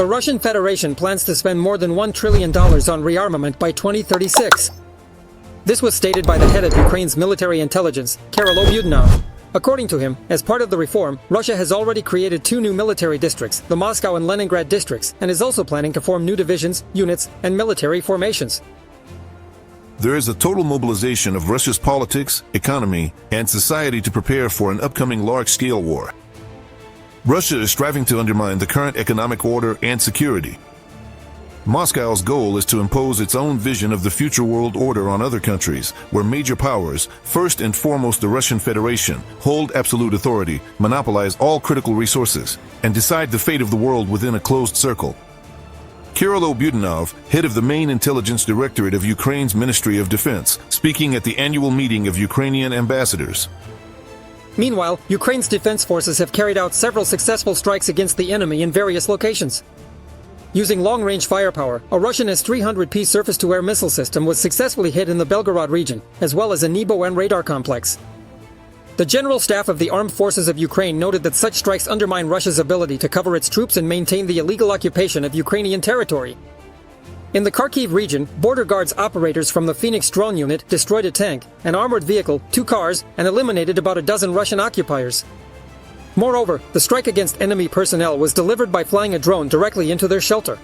The Russian Federation plans to spend more than $1 trillion on rearmament by 2036. This was stated by the head of Ukraine's military intelligence, Kyrylo Budanov. According to him, as part of the reform, Russia has already created 2 new military districts, the Moscow and Leningrad districts, and is also planning to form new divisions, units, and military formations. There is a total mobilization of Russia's politics, economy, and society to prepare for an upcoming large-scale war. Russia is striving to undermine the current economic order and security. Moscow's goal is to impose its own vision of the future world order on other countries, where major powers, first and foremost the Russian Federation, hold absolute authority, monopolize all critical resources, and decide the fate of the world within a closed circle. Kyrylo Budanov, head of the main intelligence directorate of Ukraine's Ministry of Defense, speaking at the annual meeting of Ukrainian ambassadors. Meanwhile, Ukraine's defense forces have carried out several successful strikes against the enemy in various locations. Using long-range firepower, a Russian S-300P surface-to-air missile system was successfully hit in the Belgorod region, as well as a Nebo-N radar complex. The General Staff of the Armed Forces of Ukraine noted that such strikes undermine Russia's ability to cover its troops and maintain the illegal occupation of Ukrainian territory. In the Kharkiv region, border guards operators from the Phoenix drone unit destroyed a tank, an armored vehicle, 2 cars, and eliminated about a dozen Russian occupiers. Moreover, the strike against enemy personnel was delivered by flying a drone directly into their shelter.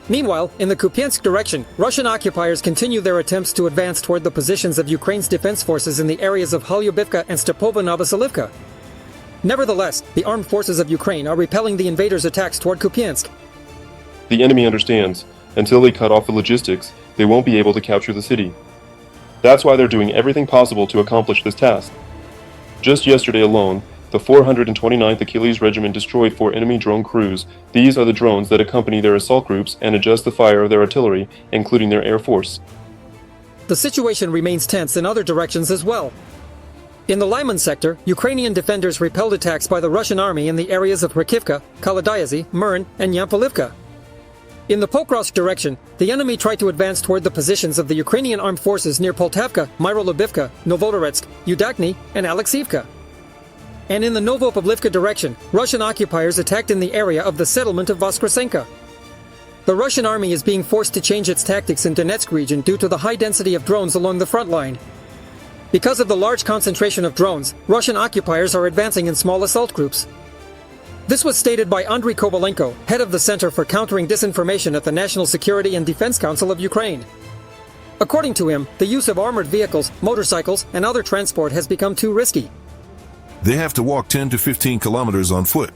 Meanwhile, in the Kupiansk direction, Russian occupiers continue their attempts to advance toward the positions of Ukraine's defense forces in the areas of Halyubivka and Stepova-Novoselivka. Nevertheless, the armed forces of Ukraine are repelling the invaders' attacks toward Kupiansk. The enemy understands. Until they cut off the logistics, they won't be able to capture the city. That's why they're doing everything possible to accomplish this task. Just yesterday alone, the 429th Achilles Regiment destroyed 4 enemy drone crews. These are the drones that accompany their assault groups and adjust the fire of their artillery, including their air force. The situation remains tense in other directions as well. In the Lyman sector, Ukrainian defenders repelled attacks by the Russian army in the areas of Rakivka, Kaladyazy, Murn, and Yampolivka. In the Pokrovsk direction, the enemy tried to advance toward the positions of the Ukrainian armed forces near Poltavka, Myrolubivka, Novotorets, Udakny, and Alexeivka. And in the Novopavlivka direction, Russian occupiers attacked in the area of the settlement of Voskresenka. The Russian army is being forced to change its tactics in Donetsk region due to the high density of drones along the front line. Because of the large concentration of drones, Russian occupiers are advancing in small assault groups. This was stated by Andriy Kovalenko, head of the Center for Countering Disinformation at the National Security and Defense Council of Ukraine. According to him, the use of armored vehicles, motorcycles, and other transport has become too risky. They have to walk 10 to 15 kilometers on foot.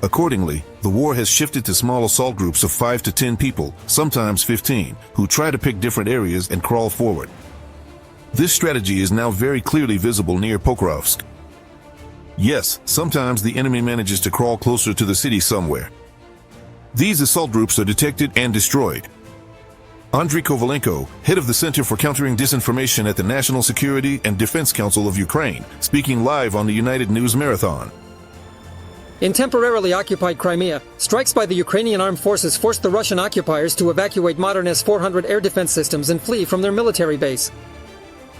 Accordingly, the war has shifted to small assault groups of 5 to 10 people, sometimes 15, who try to pick different areas and crawl forward. This strategy is now very clearly visible near Pokrovsk. Yes, sometimes the enemy manages to crawl closer to the city somewhere. These assault groups are detected and destroyed. Andriy Kovalenko, head of the Center for Countering Disinformation at the National Security and Defense Council of Ukraine, speaking live on the United News Marathon. In temporarily occupied Crimea, strikes by the Ukrainian armed forces forced the Russian occupiers to evacuate modern S-400 air defense systems and flee from their military base.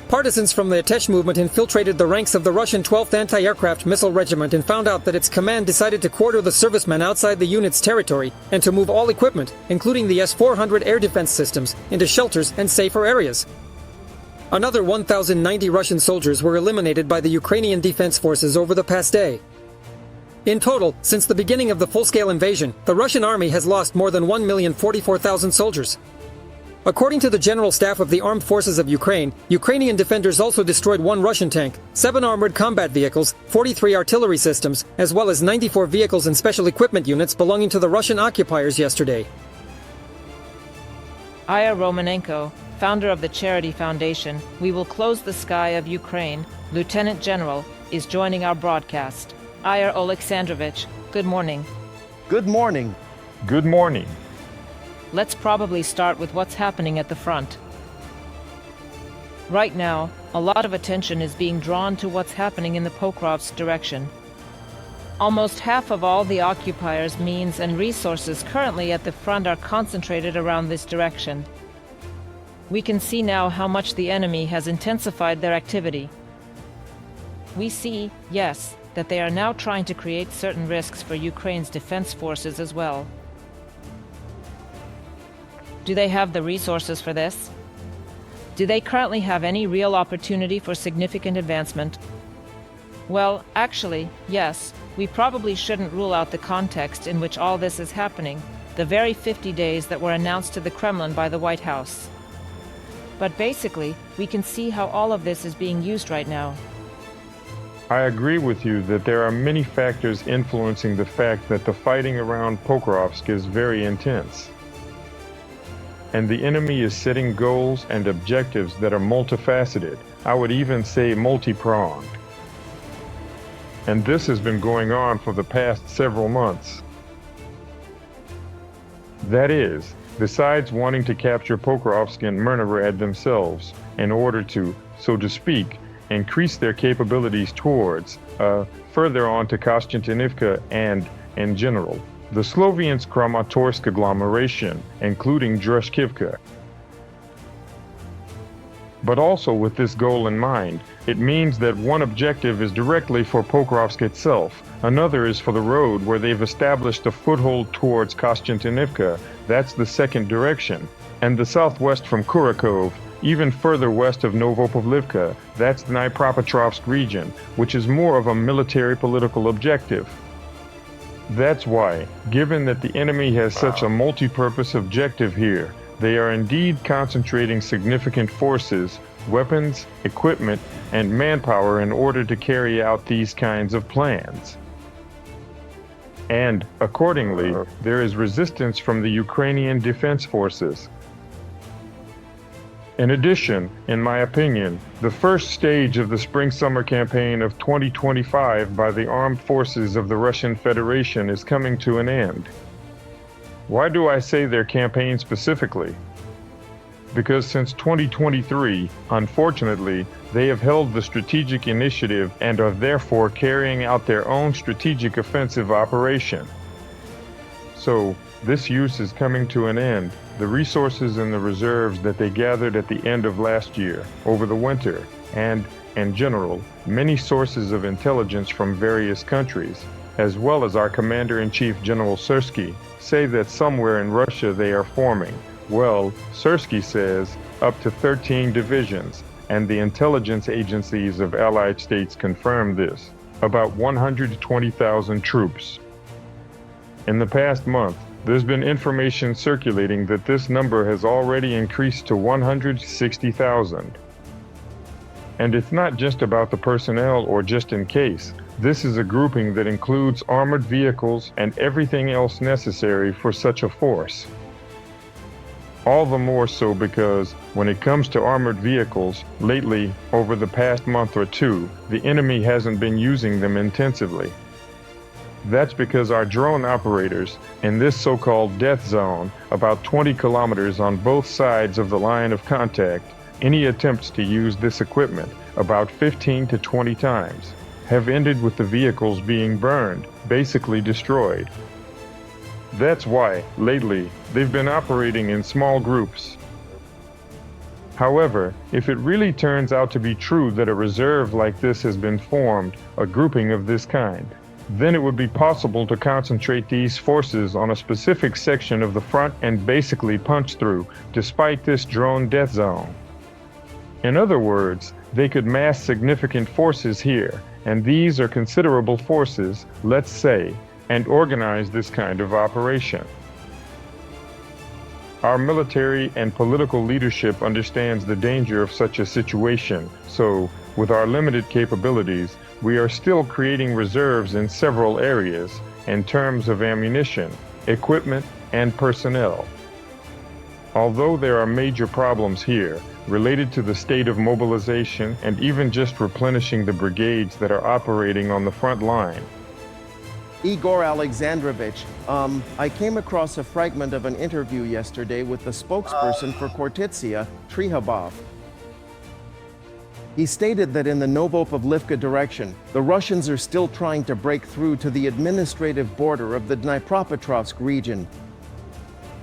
Partisans from the Atesh movement infiltrated the ranks of the Russian 12th Anti-Aircraft Missile Regiment and found out that its command decided to quarter the servicemen outside the unit's territory and to move all equipment, including the S-400 air defense systems, into shelters and safer areas. Another 1,090 Russian soldiers were eliminated by the Ukrainian Defense Forces over the past day. In total, since the beginning of the full-scale invasion, the Russian army has lost more than 1,044,000 soldiers. According to the General Staff of the Armed Forces of Ukraine, Ukrainian defenders also destroyed 1 Russian tank, 7 armored combat vehicles, 43 artillery systems, as well as 94 vehicles and special equipment units belonging to the Russian occupiers yesterday. Ihor Romanenko, founder of the charity foundation We Will Close the Sky of Ukraine, Lieutenant General, is joining our broadcast. Ihor Alexandrovich, good morning. Good morning. Good morning. Let's probably start with what's happening at the front. Right now, a lot of attention is being drawn to what's happening in the Pokrovsk direction. Almost half of all the occupiers' means and resources currently at the front are concentrated around this direction. We can see now how much the enemy has intensified their activity. We see, yes, that they are now trying to create certain risks for Ukraine's defense forces as well. Do they have the resources for this? Do they currently have any real opportunity for significant advancement? Well, actually, yes. We probably shouldn't rule out the context in which all this is happening, the very 50 days that were announced to the Kremlin by the White House. But basically, we can see how all of this is being used right now. I agree with you that there are many factors influencing the fact that the fighting around Pokrovsk is very intense. And the enemy is setting goals and objectives that are multifaceted, I would even say multi-pronged. And this has been going on for the past several months. That is, besides wanting to capture Pokrovsk and Myrnarad themselves in order to, so to speak, increase their capabilities towards, further on to Konstantinivka and, in general, the Sloviansk-Kramatorsk agglomeration, including Drushkivka. But also with this goal in mind, it means that one objective is directly for Pokrovsk itself, another is for the road where they've established a foothold towards Konstantinivka, that's the second direction, and the southwest from Kurakov, even further west of Novopavlivka, that's the Dnipropetrovsk region, which is more of a military political objective. That's why, given that the enemy has such a multi-purpose objective here, they are indeed concentrating significant forces, weapons, equipment, and manpower in order to carry out these kinds of plans. And, accordingly, there is resistance from the Ukrainian defense forces. In addition, in my opinion, the first stage of the spring-summer campaign of 2025 by the armed forces of the Russian Federation is coming to an end. Why do I say their campaign specifically? Because since 2023, unfortunately, they have held the strategic initiative and are therefore carrying out their own strategic offensive operation. So, this use is coming to an end. The resources and the reserves that they gathered at the end of last year, over the winter, and, in general, many sources of intelligence from various countries, as well as our Commander-in-Chief General Syrsky, say that somewhere in Russia they are forming, well, Syrsky says, up to 13 divisions, and the intelligence agencies of Allied states confirm this, about 120,000 troops. In the past month, there's been information circulating that this number has already increased to 160,000. And it's not just about the personnel or just in case. This is a grouping that includes armored vehicles and everything else necessary for such a force. All the more so because, when it comes to armored vehicles, lately, over the past month or two, the enemy hasn't been using them intensively. That's because our drone operators, in this so-called death zone, about 20 kilometers on both sides of the line of contact, any attempts to use this equipment, about 15 to 20 times, have ended with the vehicles being burned, basically destroyed. That's why, lately, they've been operating in small groups. However, if it really turns out to be true that a reserve like this has been formed, a grouping of this kind, then it would be possible to concentrate these forces on a specific section of the front and basically punch through, despite this drone death zone. In other words, they could mass significant forces here, and these are considerable forces, let's say, and organize this kind of operation. Our military and political leadership understands the danger of such a situation, so, with our limited capabilities, we are still creating reserves in several areas in terms of ammunition, equipment, and personnel. Although there are major problems here, related to the state of mobilization and even just replenishing the brigades that are operating on the front line. Igor Alexandrovich, I came across a fragment of an interview yesterday with the spokesperson for Kortitsia, Trihabov. He stated that in the Novopavlivka direction, the Russians are still trying to break through to the administrative border of the Dnipropetrovsk region.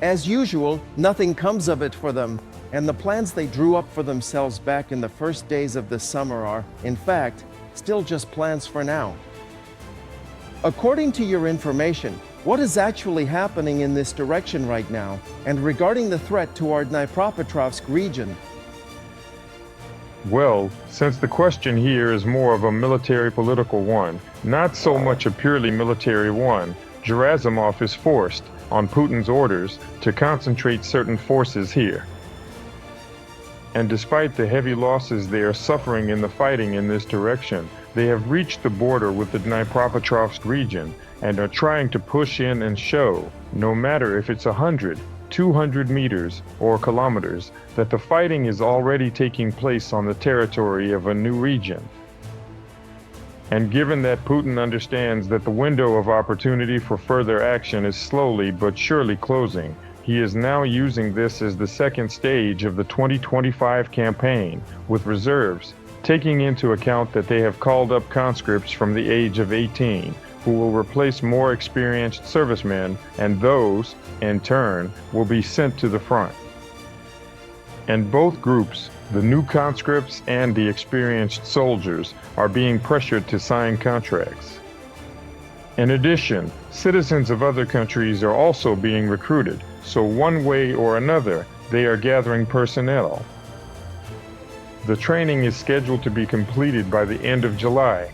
As usual, nothing comes of it for them, and the plans they drew up for themselves back in the first days of the summer are, in fact, still just plans for now. According to your information, what is actually happening in this direction right now, and regarding the threat toward Dnipropetrovsk region? Well, since the question here is more of a military-political one, not so much a purely military one, Gerasimov is forced, on Putin's orders, to concentrate certain forces here. And despite the heavy losses they are suffering in the fighting in this direction, they have reached the border with the Dnipropetrovsk region and are trying to push in and show, no matter if it's 100, 200 meters or kilometers, that the fighting is already taking place on the territory of a new region. And given that Putin understands that the window of opportunity for further action is slowly but surely closing, he is now using this as the second stage of the 2025 campaign, with reserves, taking into account that they have called up conscripts from the age of 18, who will replace more experienced servicemen, and those, in turn, will be sent to the front. And both groups, the new conscripts and the experienced soldiers, are being pressured to sign contracts. In addition, citizens of other countries are also being recruited, so one way or another, they are gathering personnel. The training is scheduled to be completed by the end of July.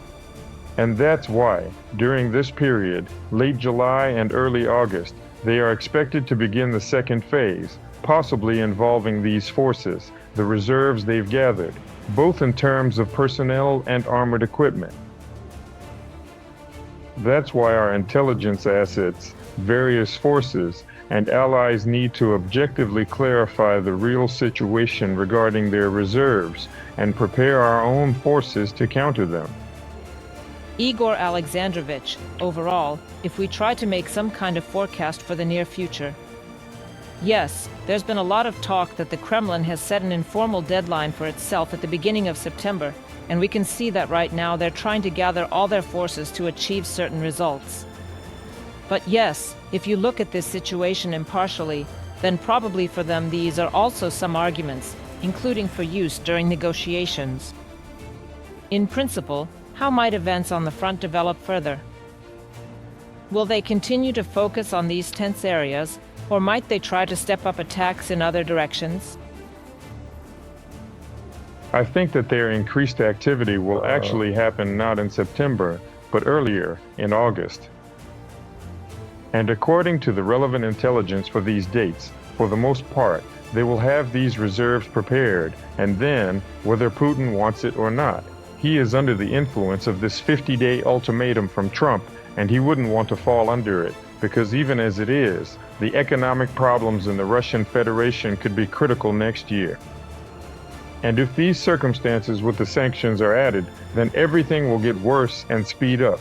And that's why, during this period, late July and early August, they are expected to begin the second phase, possibly involving these forces, the reserves they've gathered, both in terms of personnel and armored equipment. That's why our intelligence assets, various forces, and allies need to objectively clarify the real situation regarding their reserves and prepare our own forces to counter them. Igor Alexandrovich, overall, if we try to make some kind of forecast for the near future. Yes, there's been a lot of talk that the Kremlin has set an informal deadline for itself at the beginning of September, and we can see that right now they're trying to gather all their forces to achieve certain results. But yes, if you look at this situation impartially, then probably for them these are also some arguments, including for use during negotiations. In principle, how might events on the front develop further? Will they continue to focus on these tense areas, or might they try to step up attacks in other directions? I think that their increased activity will actually happen not in September, but earlier, in August. And according to the relevant intelligence for these dates, for the most part, they will have these reserves prepared, and then, whether Putin wants it or not, he is under the influence of this 50-day ultimatum from Trump, and he wouldn't want to fall under it, because even as it is, the economic problems in the Russian Federation could be critical next year. And if these circumstances with the sanctions are added, then everything will get worse and speed up.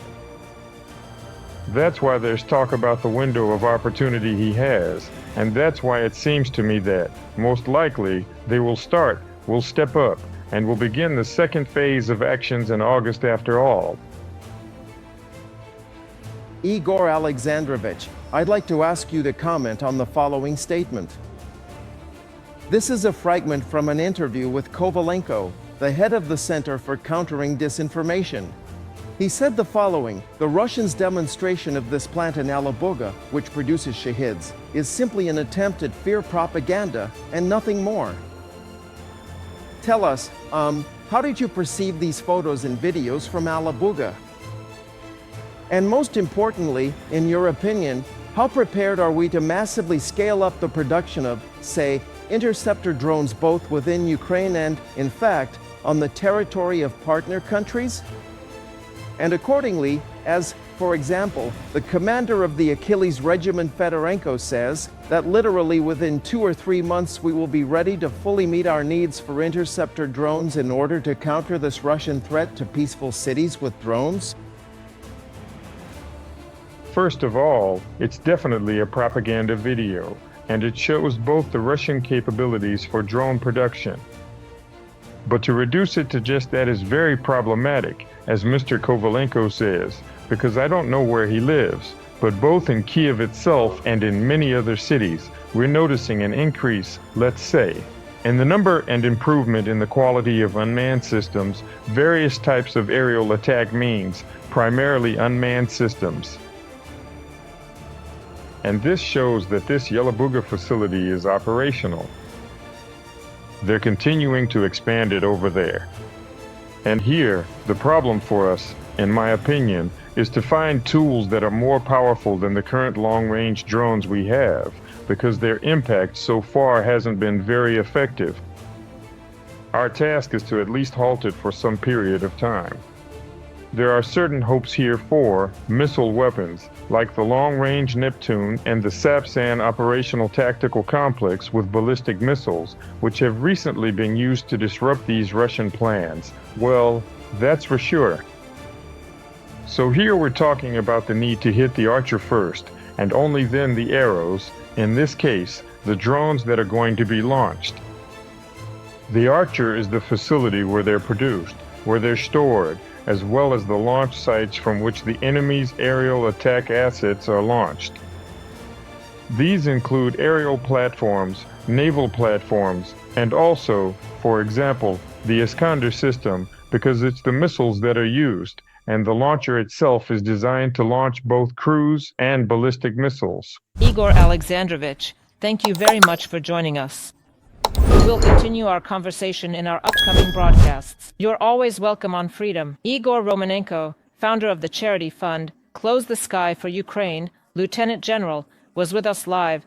That's why there's talk about the window of opportunity he has, and that's why it seems to me that, most likely, they will step up, and will begin the second phase of actions in August after all. Igor Alexandrovich, I'd like to ask you to comment on the following statement. This is a fragment from an interview with Kovalenko, the head of the Center for Countering Disinformation. He said the following: the Russians' demonstration of this plant in Alabuga, which produces shahids, is simply an attempt at fear propaganda and nothing more. Tell us, how did you perceive these photos and videos from Alabuga? And most importantly, in your opinion, how prepared are we to massively scale up the production of, say, interceptor drones both within Ukraine and, in fact, on the territory of partner countries? And accordingly, as, for example, the commander of the Achilles Regiment Fedorenko says, that literally within 2 or 3 months we will be ready to fully meet our needs for interceptor drones in order to counter this Russian threat to peaceful cities with drones? First of all, it's definitely a propaganda video, and it shows both the Russian capabilities for drone production. But to reduce it to just that is very problematic, as Mr. Kovalenko says, because I don't know where he lives, but both in Kiev itself and in many other cities, we're noticing an increase, let's say, In the number and improvement in the quality of unmanned systems, various types of aerial attack means, primarily unmanned systems. And this shows that this Alabuga facility is operational. They're continuing to expand it over there. And here, the problem for us, in my opinion, is to find tools that are more powerful than the current long-range drones we have, because their impact so far hasn't been very effective. Our task is to at least halt it for some period of time. There are certain hopes here for missile weapons, like the long-range Neptune and the Sapsan operational tactical complex with ballistic missiles, which have recently been used to disrupt these Russian plans. Well, that's for sure. So here we're talking about the need to hit the Archer first, and only then the arrows, in this case, the drones that are going to be launched. The Archer is the facility where they're produced, where they're stored, as well as the launch sites from which the enemy's aerial attack assets are launched. These include aerial platforms, naval platforms, and also, for example, the Iskander system, because it's the missiles that are used, and the launcher itself is designed to launch both cruise and ballistic missiles. Igor Alexandrovich, thank you very much for joining us. We'll continue our conversation in our upcoming broadcasts. You're always welcome on Freedom. Ihor Romanenko, founder of the charity fund Close the Sky for Ukraine, Lieutenant General, was with us live